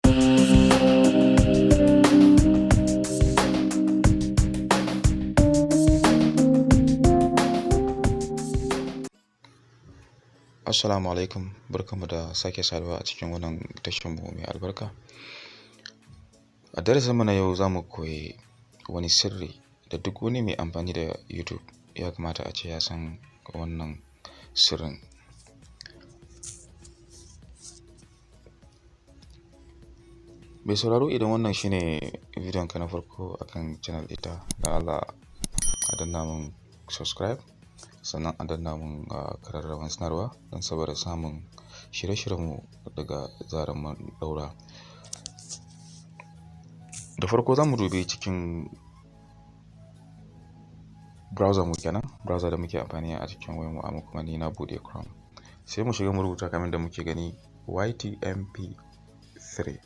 Assalamu alaikum, barkanmu da sake saduwa a cikin wannan tashinmu mai albarka. A darasinmu na yau za mu koyi wani sirri da duk wani mai amfani da YouTube ya kamata a ce ya san wannan sirrin. Mai sauraro, idan wannan shine bidiyon ka na farko akan channel ita, dan Allah a danna mun subscribe, sannan a danna mun ƙararrawar sanarwa don saboda samun shirye-shiryenmu daga zarar mun ɗaura. Da farko za mu dubi cikin browser mu kenan, browser da muke amfani a cikin wayarmu, amma kuma ni na buɗe Chrome. Sai mu shiga mu rubuta kamar da muke gani YTMP3.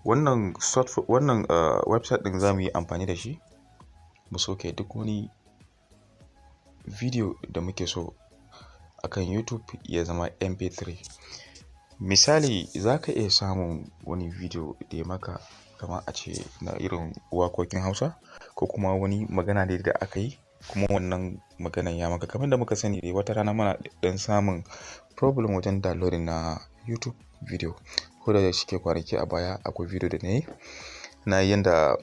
Wannan website ɗin za mu yi amfani da shi mu soke duk wani video da muke so akan YouTube ya zama MP3. Misali, za ka iya samun wani video da ya maka kamar a ce na irin waƙoƙin Hausa, ko kuma wani magana ne da aka yi, kuma wannan maganan ya maka. Kamar da muka sani dai, wata rana muna dan samun problem wajen downloading na YouTube video. Ko da shike kwanaki a baya akwai video da na yi yanda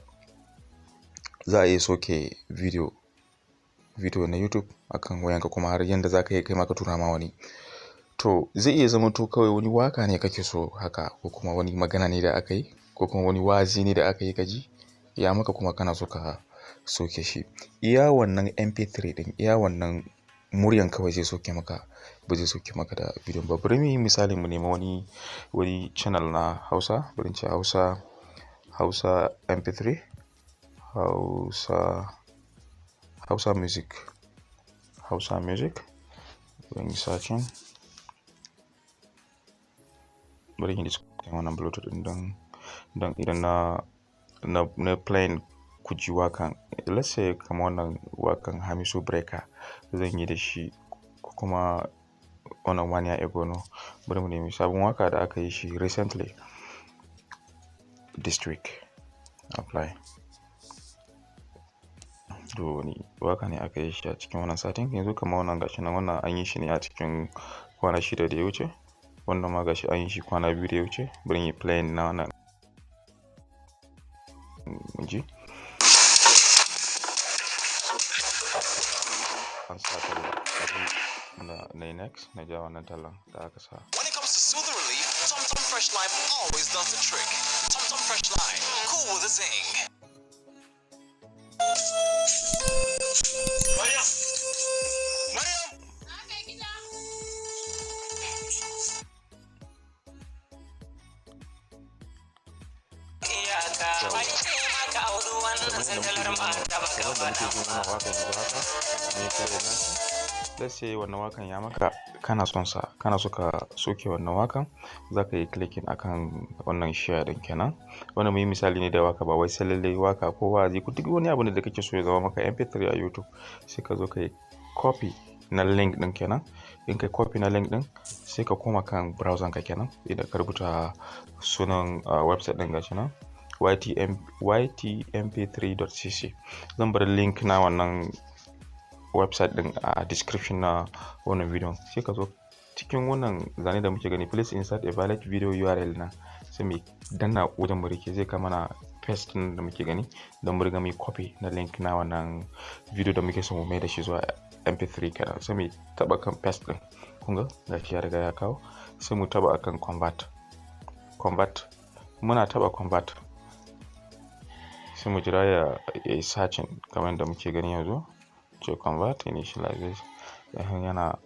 za a iya soke video na YouTube akan wayanka, kuma har yanda za ka iya kai maka tura ma wani. To zai iya zama to kawai wani waka ne kake so haka, ko kuma wani magana ne da aka yi, ko kuma wani wa'azi ne da aka yi kaji ya maka, kuma kana so ka soke shi. Iya wannan MP3 din, iya wannan muryan kawai zai soke maka, ba zai soke maka da video ba. Bari mu yi misali, mu nema wani channel na Hausa, bari in ce Hausa MP3, Hausa music. Bari in searching, bari in disconnect wannan Bluetooth din don idan na playing ku ji wakan. Let's say kamar wannan wakan Hamisu Breaker zan yi da shi, kuma wannan wani ya egono. Bari mu nemi sabon waka da aka yi shi recently. District, apply. To wani waka ne aka yi shi a cikin wannan satin. Yanzu kamar wannan gashi nan, wannan an yi shi ne a cikin kwana 6 da ya wuce. Wannan ma gashi an yi shi kwana 2 da ya wuce. Bari in yi playing na wannan ji. An sa talla, na next, na ja wannan tallan da aka sa. When it comes to soothing relief, TomTom Fresh Lime always does the trick. TomTom Fresh Lime, cool with a zing. Mariam! Let's say wannan wakan ya maka, kana so ka soke wannan wakan, za ka yi clicking akan wannan share din kenan. Wannan muyi misali ne da waka, ba wai sai lallai waka ko wa'azi ko duk wani abu da kake so ya zama maka MP3 a YouTube. Sai ka zo ka yi copy na link din kenan. In ka copy na link din, sai ka koma kan browser ka kenan, idan ka rubuta sunan website din gashi nan, ytmp3.cc. Zan bar link na wannan website din a description na wannan video. Sai ka zo cikin wannan zane da muke gani, please insert a valid video URL na, sai mu danna wajen mu rike, zai kama na paste din da muke gani, don mu riga mu copy na link na wannan video da muke so mu mai da shi zuwa MP3 kenan. Sai mu taba kan paste din, kun ga gashi ya riga ya kawo. Sai mu taba akan convert. Muna taba convert, sai mu jira ya yi searching kamar da muke gani yanzu. To convert initialize, yana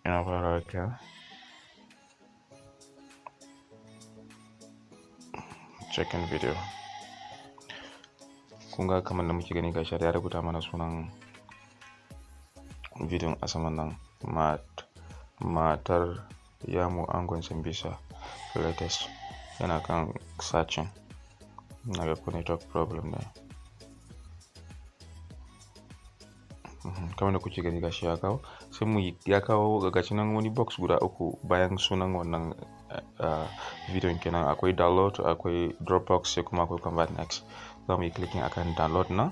fara kenan. Checking video. Kun ga kamar da muke gani gashi ya rubuta mana sunan bidiyon a saman nan, matar Yamu Angon Sambisa latest. Yana kan searching. Na ga network problem ne. kamar da kuke gani gashi ya kawo, sai mu ya kawo gashi nan wani box guda uku bayan sunan wannan bidiyon kenan. Akwai download, akwai Dropbox, sai kuma akwai Convert Next. Za mu yi clicking akan download na,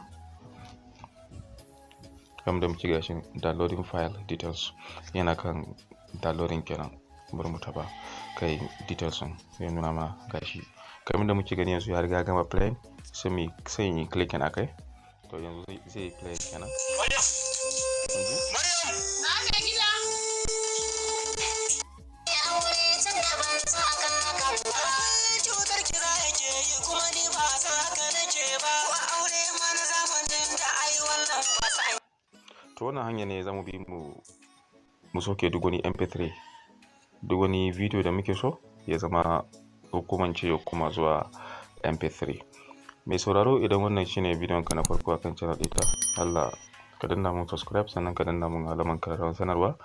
kamar da muke gashi downloading file details, yana kan downloading kenan. Bari mu taba kai details sun zai nuna mana gashi, kamar da muke gani yanzu ya riga gama play. Sai mu yi clicking akai, to yanzu zai yi play kenan. To wannan hanya ne za mu bi mu soke duk wani mp3, duk wani video da muke so ya zama hukumance ya kuma zuwa mp3. Mai sauraro, idan wannan shine bidiyon ka na farko akan channel ɗita, Allah ka danna mun subscribe, sannan ka danna mun alaman kararrawar sanarwa,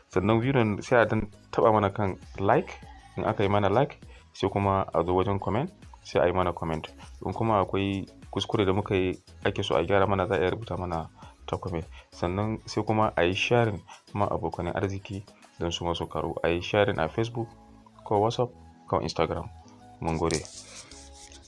sannan bidiyon sai a dan taba mana kan like. In aka yi mana like, sai kuma a zo wajen comment, sai a yi mana comment. In kuma akwai kuskure da muka yi ake so a gyara mana, za a iya rubuta mana ta comment. Sannan sai kuma a yi sharing ma abokanin arziki don su masu karu. A yi sharing a Facebook ko WhatsApp ko Instagram. Mun gode.